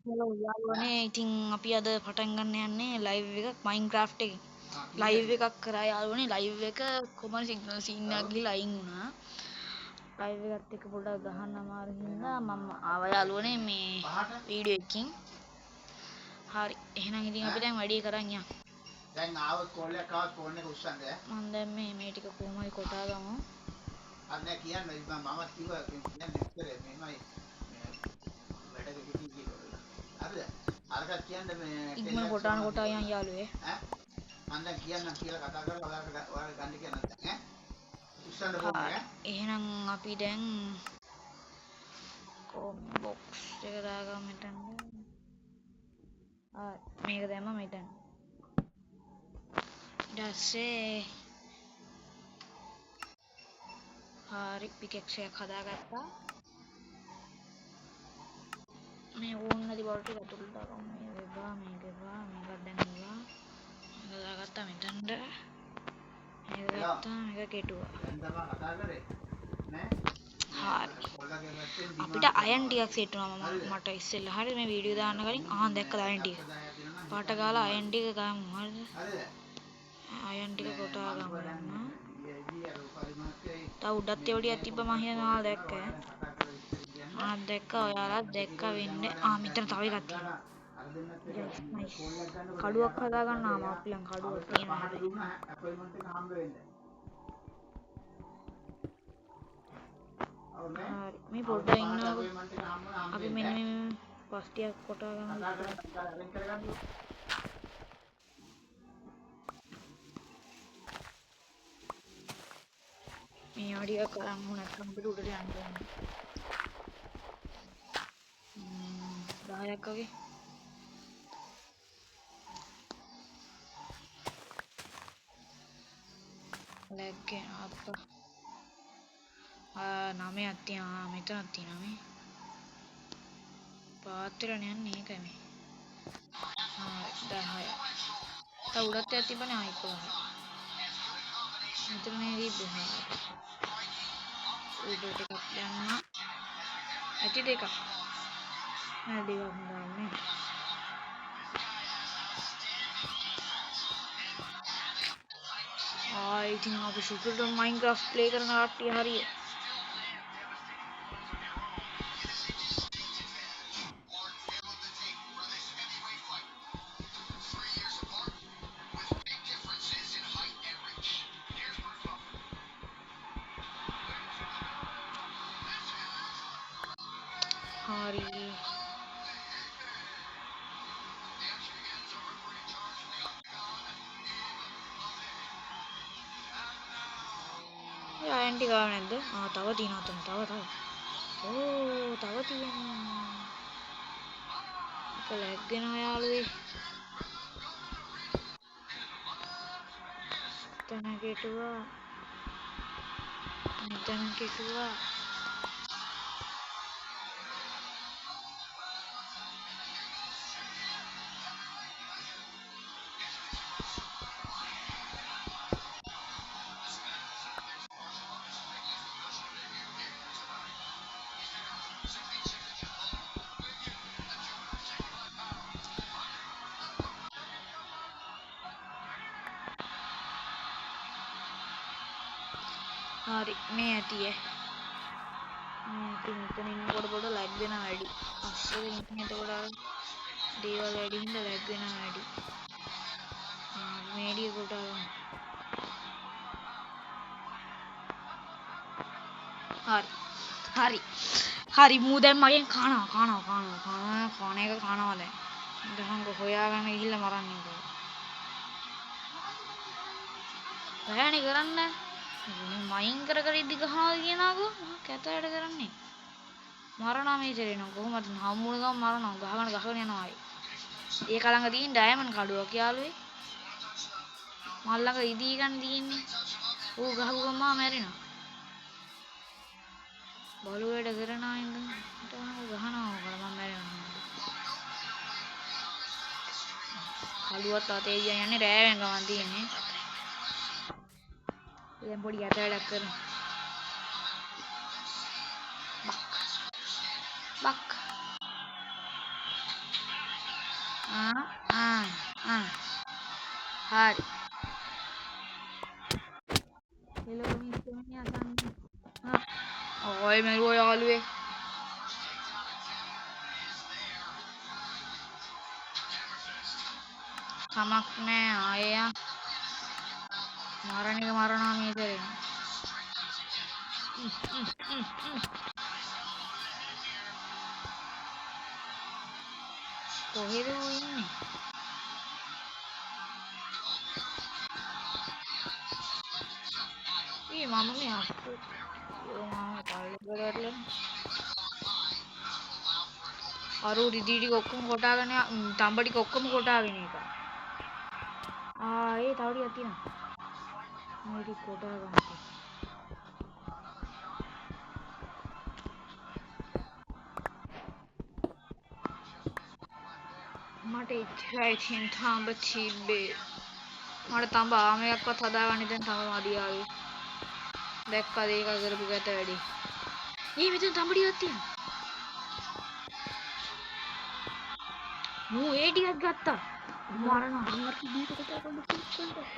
Hello යාළුවනේ ඉතින් අපි අද පටන් ගන්න යන්නේ ලයිව් එකක් මයින්ක්‍රාෆ්ට් එකේ. ලයිව් එකක් කරා යාළුවනේ ලයිව් එක කොහමද සිග්නල් සීන් එකක් ගිහලා අයින් වුණා. ලයිව් එකත් එක්ක පොඩ්ඩක් ගහන්න අමාරු හින්දා මම ආවා යාළුවනේ මේ වීඩියෝ එකකින්. හරි එහෙනම් ඉතින් අපි දැන් වැඩේ කරන් යමු. දැන් ආවොත් කෝල් එකක් ආවොත් ෆෝන් එක උස්සන්ද? මම දැන් මේ ටික කොහොමයි කොටා ගමු. අර නෑ කියන්න මම කිව්වා කියන්නේ ඉස්සර මෙහෙමයි වැඩක කිසි කියලා. හරිද? අරකට කියන්න මේ ඉක්මන කොටාන කොටා යන් යාළුවේ. ඈ මම දැන් කියන්නම් කියලා කතා කරලා ඔයාලට ගන්න කියන්න දැන් ඈ. උස්සන්න ෆෝන් එක ඈ. එහෙනම් අපි දැන් බොක්ස් එක දාගමු මෙතන. මේක දැම්ම මෙතන. ඊට පස්සේ හරි පිකෙක්ස් එකක් හදාගත්තා. මේ ඕන් නැති බවට වතුර දාගමු. මේක මේකක් දැන් ඉවා. මේක දාගත්තා මෙතනට. මේක ගත්තා මේක කෙටුවා. දැන් තමයි කතා කරේ. නෑ. හරි. අපිට අයන් ටිකක් සෙට් වුණා මට ඉස්සෙල්ලා. හරිද මේ වීඩියෝ දාන්න කලින් දැක්කද අයන් ටික. පාට ගාලා අයන් ටික ගමු. හරිද? අයන් ටික කොටා ගමු. තව උඩත් එවඩියක් තිබ්බ මම හිතනවා දැක්ක. දැක්කා ඔයාලත් දැක්කා වෙන්නේ. මෙතන තව එකක් තියෙනවා. කඩුවක් හදා ගන්නවා මම අපියන් කඩුවක් තියෙනවා. හරි මේ පොඩ්ඩක් ඉන්නකො. අපි මෙන්න මේ පස්තියක් කොටා ගමු. මේ ආඩිය කරන් නැත්නම් අපිට උඩට යන්න ඕනේ. 10ක් වගේ. ලැග් එක අප්පා. 9ක් තියෙනවා මෙතනක් තියෙනවා මේ. පාත්‍රණ යන්නේ ඒකයි මේ. 10යි. තව උඩත් එකක් තිබ්බනේ 11යි. මෙතන මේ තිබ්බේ. උඩට එකක් දැම්මා. ඇටි දෙකක්. නෑ දෙකක් දාන්නේ. ඉතින් අපි සුපර් මයින්ක්‍රාෆ්ට් ප්ලේ කරන කට්ටිය හරිය. හරි. අයන්ටි ගාව නැද්ද? තව තියෙනවා තව. තව තියෙනවා. ඒක ලැග් වෙනවා යාළුවේ. මෙතන කෙටුවා. හරි මේ ඇටියේ. මෙතන ඉන්නකොට පොඩ ලැග් වෙනවා වැඩි. අස්සෙ ඉන්න එතකොට අර දේවල් වැඩි හින්දා ලැග් වෙනවා වැඩි. මේඩිය කොට හරි මූ දැන් මගෙන් කනවා කන එක කනවා දැන්. දහංග හොයාගෙන ගිහිල්ලා මරන්නේ කොහොමද? බෑනේ කරන්න. මයින් කර ඉදි ගහනවා කියනකෝ කැත වැඩ කරන්නේ. මරනවා මේ ඉතිරේනවා කොහොමද හම්බුන ගම මරනවා ගහගෙන යනවා ආයි. ඒක ළඟ තියෙන ඩයමන්ඩ් කඩුවක් යාළුවේ. මල් ළඟ ඉදී ගන්න තියෙන්නේ. ඌ ගහපු ගම මැරෙනවා. බලු වැඩ කරන අයින්ද ගහනවා මම මැරෙනවා. කඩුවත් අතේ යන්නේ රෑවෙන් ගමන් තියෙන්නේ. දැන් පොඩි යත වැඩක් කරමු. බක් Ah, ah, ah. Hari. Hello, Mr. Minyasan. Ah. Oy, meru yaluwe. Kamak ne aya. Marane ke marana me tere. කොහෙද ඌ ඉන්නේ? ඊ මම මේ අක්කු මම පල්ලෙ අර රිදී ටික ඔක්කොම කොටාගෙන තඹ ටික ඔක්කොම කොටාගෙන එක. ඒ තව ටිකක් තියෙනවා. මේ ටික කොටා ගන්නකෝ. මට ඉච්චරයි තියෙන තඹ තිබ්බේ. මට තඹ ආමයක්වත් හදාගන්න දැන් තඹ මදි ආවේ. දැක්කද ඒක කරපු ගැත වැඩි. මෙතන තඹ ටිකක් තියෙනවා. මූ ඒ ටිකක් ගත්තා. මරනවා. මට දීප කතා කරන්න කිව්වොත්.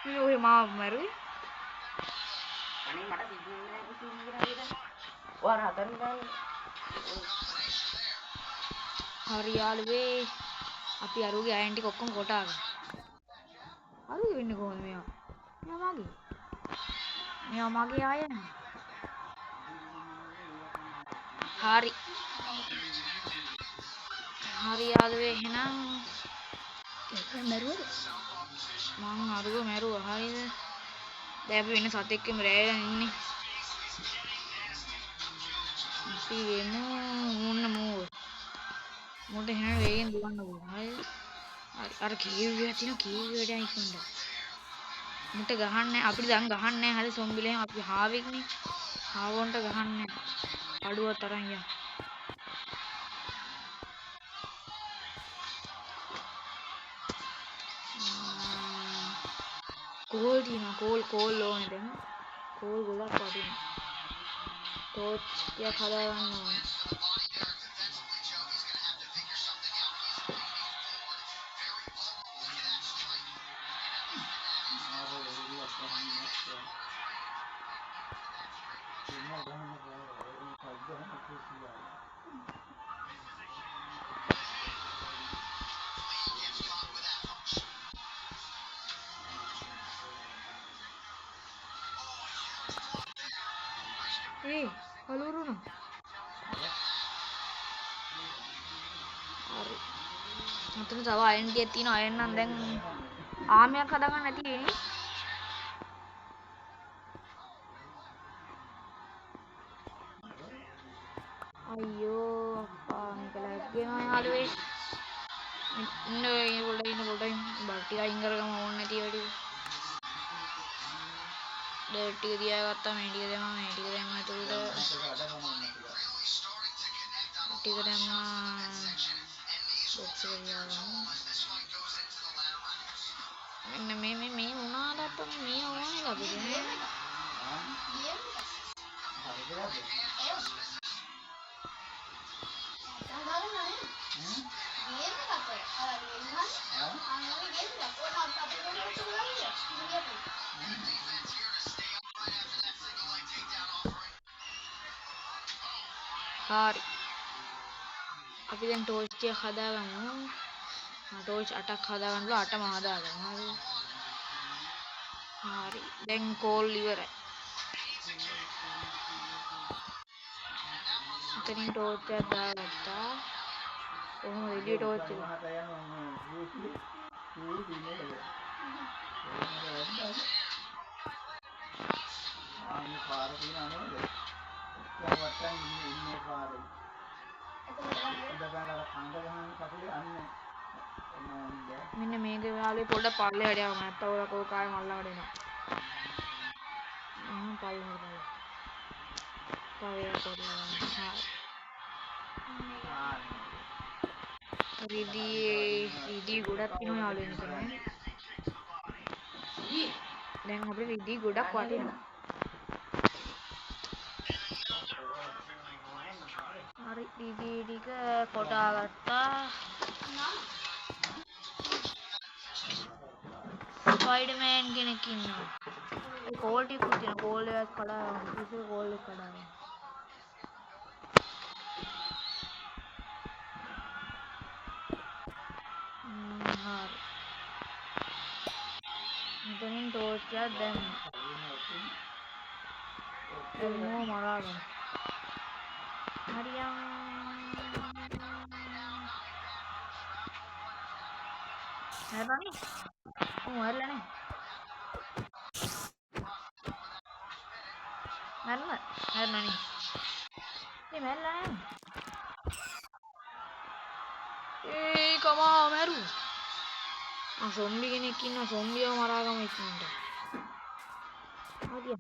මේ ඔය මාව මරුවේ. අනේ මට සිග්නල් නැහැ කිසිම. ඔයාර හතරෙන් ගන්නේ. හරි යාළුවේ. අපි අරුගේ අයන් ටික ඔක්කොම කොටාගෙන. අරුගේ වෙන්නේ කොහොමද මෙයා? මෙයා මගේ අයන. හරි. හරි යාළුවේ එහෙනම් ඒක මරුවද? මං අරුව මැරුවා. හරිද? දැන් අපි වෙන සතෙක්ගෙම රැයලා ඉන්නේ. අපි වෙමු මොන්න මෝව. මොකට එහෙනම් වේගෙන් දුවන්න ඕන. හරිද? අර කීවිය තියෙන කීවියට ඉක්මනට. මුට ගහන්නේ අපිට දැන් ගහන්නේ නැහැ. හරි සොම්බිලෙන් අපි හාවෙක්නේ. හාවොන්ට ගහන්නේ. අඩුව තරම් යා. කෝල් තියෙනවා. කෝල් ඕනේ දැන්. කෝල් ගොඩක් වටිනවා. ටෝච් ටික හදාගන්න ඕනේ. කලුරුණු. හරි. මෙතන තව අයන් ටිකක් තියෙනවා. අයන් නම් දැන් ආමයක් හදාගන්න නැති වෙන්නේ. අයියෝ අප්පා මේක ලැග්ගෙනවා යාළුවේ. ඉන්න පොඩ්ඩක් බට්ටි අයින් කරගම ඕනේ නැති වැඩි. ඩර්ට් ටික තියාගත්තා. මේ ටික දැම්මා. මේ ටික දැම්මා. ටික දැම්මා. බොක්ස් එක තියාගමු. මෙන්න මේ මොනවාද අප්පා මේ ඕනේ අපිට නේ. හරි. අපි දැන් ටෝච් ටික හදාගමු. ටෝච් 8ක් හදාගන්න බලා 8ම හදාගමු. හරි. දැන් කෝල් ඉවරයි. එතනින් ටෝච් එකක් දාගත්තා. කොහොමද එළිය ටෝච් එක? මෙන්න මේක යාළුවේ පොඩ්ඩක් පල්ලෙහාට යවන්න නැත්නම් ඔයාලා කාය මල්ලකට එනවා. පල්ලෙහාට. තව එක කරලා රිදී ගොඩක් තියෙනවා යාළුවෝ මෙතන. දැන් අපිට රිදී ගොඩක් වටිනවා. හරි රිදී ටික කොටා ගත්තා. ස්පයිඩර්මෑන් කෙනෙක් ඉන්නවා. කෝල් ටිකක් තියෙනවා. කෝල් එකක් කඩාගෙන කිසිම කෝල් එකක් කඩාගෙන. හරි. මෙතනින් ටෝච් එකක් දැම්මා. එල්මෝ මරාගෙන. හරියම්. හැබැයි මරලා නැහැ. මරලා. මේ මරලා නැහැ. කමා මරු. සොම්බි කෙනෙක් ඉන්නවා. සොම්බියව මරාගම ඉක්මනට. හරිය.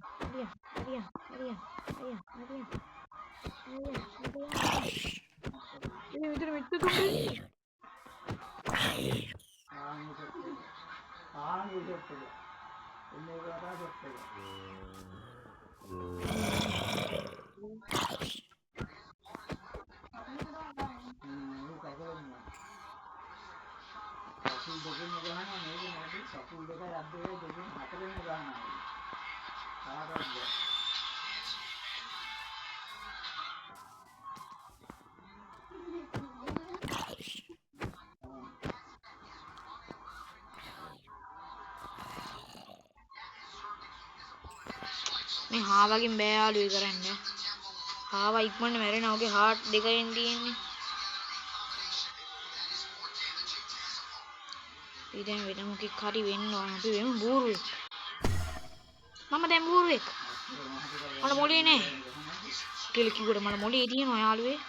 ini itu tuh මේ හාවකින් බෑ යාළුවෝ කරන්නේ. හාවා ඉක්මනට මැරෙනවා. ඔගේ හાર્ට් දෙකෙන් තියෙන්නේ. ඉතින් වෙන මොකෙක් හරි වෙන්න ඕන. අපි වෙමු බූරුවෙක්. මම දැන් බූරුවෙක්. මට මොලේ නෑ. කියලා කිව්වට මට මොලේ තියෙනවා යාළුවේ.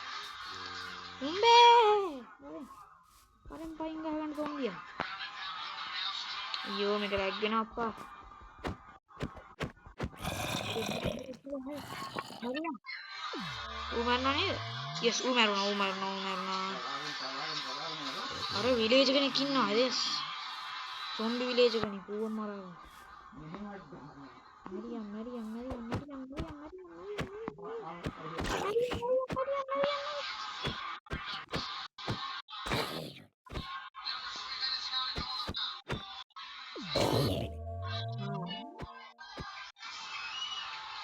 උඹේ. වරෙන් පයින් ගහගන්න කොම්බියා. අයියෝ මේක රැග් වෙනවා අප්පා. මරනවා නේද? yes මරනවා. අර විලේජ් කෙනෙක් ඉන්නවා හදස්. සොම්බි විලේජ් කෙනෙක් ඌව මරනවා. මරියම්.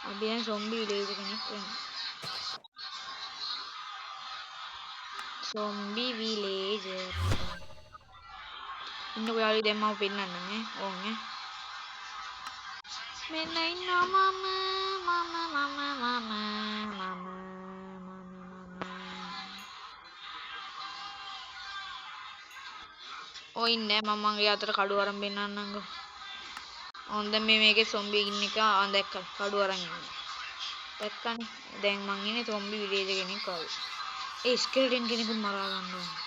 අබියන් සොම්බි විලේජ් කෙනෙක් වෙනවා. zombie villager ඉන්නකො යාළුවෝ දැන් මම පෙන්නන්නම් ඈ ඕන් ඈ මෙන්න ඉන්නවා මම ඔය ඉන්නේ මම මගේ අතට කඩුව අරන් පෙන්නන්නම්කෝ ඕන් දැන් මේකේ zombie ඉන්න එක දැක්ක කඩුව අරන් ඉන්නේ දැක්කනේ දැන් මං ඉන්නේ zombie village කෙනෙක් ආවේ ඒ ස්කෙලටන් කෙනෙකුත් මරා ගන්න ඕනේ.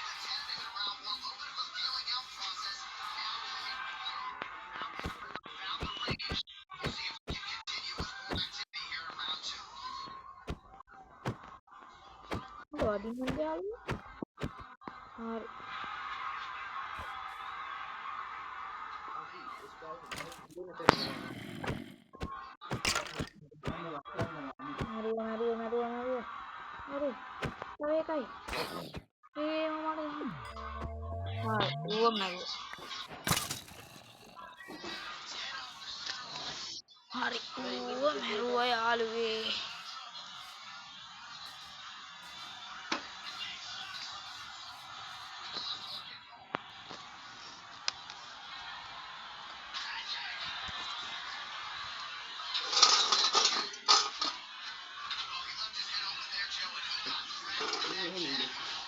වදින්න යාළුවා. හරි. හරි. තව එකයි. මම ඌව මැරුවා. හරි. ඌව මැරුවා යාළුවේ.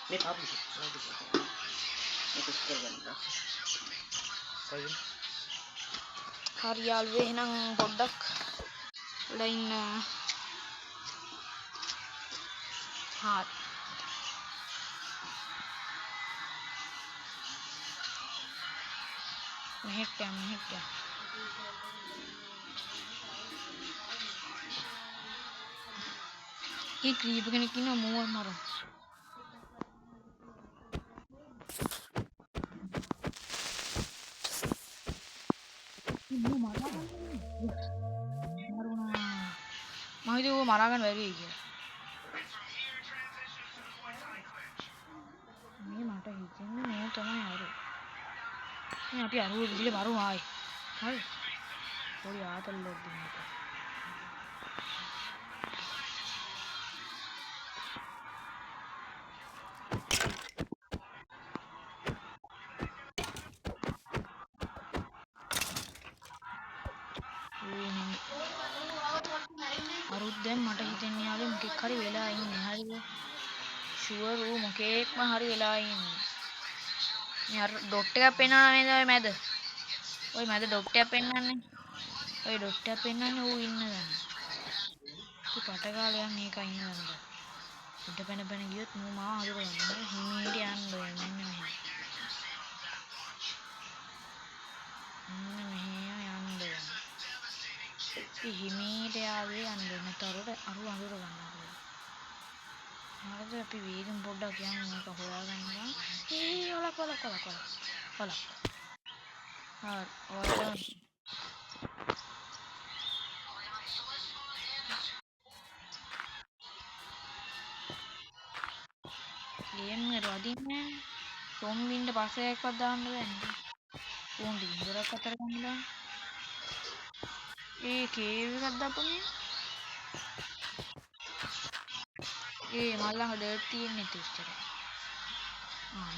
මේ පාපුෂ මේක ස්කෝර් ගන්න. හරි යාළුවේ එහෙනම් පොඩ්ඩක් ලයින් හාත් මෙහෙට ඒ ක්‍රීප් කෙනෙක් ඉන්නවා මෝල් මරන මම හිතුවා ඌව මරා ගන්න බැරි වෙයි කියලා. මේ මට හිතෙන්නේ නෝ තමයි අරු. මේ අපි අරුව ගිහලා මරුවා ආයි. හරි. පොඩි ආතල්ලක් දෙන්නට. අරුත් දැන් මට හිතෙන්නේ යාළුවෝ මොකෙක් හරි වෙලා ඉන්නේ. හරිද? ෂුවර් ඌ මොකෙක්ම හරි වෙලා ඉන්නේ. මේ අර ඩොට් එකක් පෙන්වනවා නේද ඔය මැද? ඔය මැද ඩොට් එකක් පෙන්වන්නේ. ඔය ඩොට් එකක් පෙන්වන්නේ ඌ ඉන්න දැන්. ඉතින් පටකාලයන් මේක ඉන්න දැන්. උඩ පැන ගියොත් මූ මාව හදුරගන්න. හිමීට යන්න ඕනේ මෙන්න මෙහෙම. මෙහෙම යන්න ඕනේ. ඉතින් හිමීට යාළුවෝ යන්න ඕනේ. නැතර අරු අඳුර ගන්නවා. හරිද අපි වේගෙන් පොඩ්ඩක් යන්න මේක හොයාගන්නවා. ඔලක්. හරි. ගේම් එක වදින්නේ නැහැ. සොම්බින්ට පස්සේ එකක්වත් දාන්න බෑනේ. උන් ඩින්ගරක් අතර ගන්නලා. ඒ කේව් එකක් දාපුනේ. ඒ මල්ලංග ඩර්ට් තියෙන්නේ ඉතින්.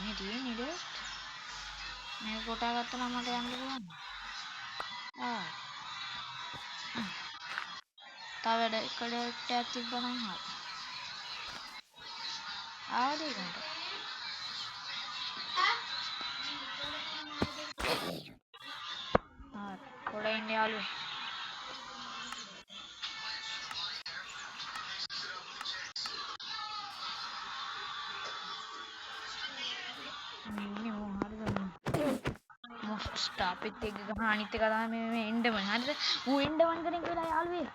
මේ තියෙන්නේ ඩර්ට්. මේක කොටා ගත්තා නම් මට යන්න පුළුවන්. තව ඩර්ට් එකක් තිබ්බනම් හරි. ආවද ඒකට? පොඩ ඉන්න යාළුවෝ. ඉන්නේ මොහොත ස්ටාප් එක ගහන අනිත් එක තමයි මේ එන්ඩමන්. හරිද? ඌ එන්ඩමන් කෙනෙක් වෙලා යාළුවේ.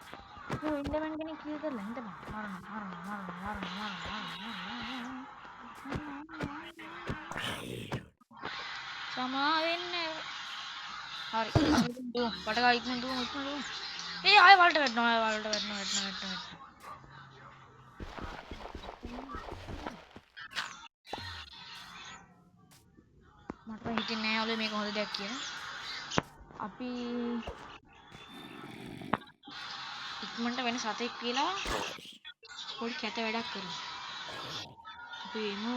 ඌ එන්ඩමන් කෙනෙක් කියලා කරලා හිටපන්. මරන්න. සමා වෙන්න. හරි. පටකා ඉක්මන දුවමු. ඒ ආයෙ වලට වැටෙනවා. මට හිතෙන්නේ නැහැ ඔලේ මේක හොඳ දෙයක් කියලා. අපි ඉක්මනට වෙන සතෙක් කියලා පොඩි කැත වැඩක් කරමු. අපි එමු.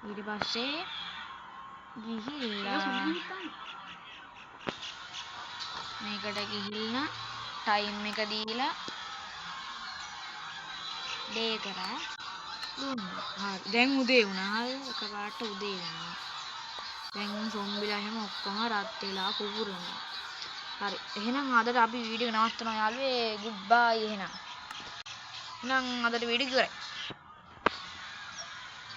ඊට පස්සේ ගිහිල්ලා මේකට ගිහිල්ලා ටයිම් එක දීලා ඩේ කරා දුන්නා. හරි. දැන් උදේ වුණා. හරි. එකපාරට උදේ වෙනවා. දැන් සොම්බිලා එහෙම ඔක්කොම රත් වෙලා කුපුරනවා. හරි. එහෙනම් අදට අපි වීඩියෝ එක නවත්තනවා යාළුවේ. ගුඩ් බයි එහෙනම්. එහෙනම් අදට වීඩියෝ ඉවරයි.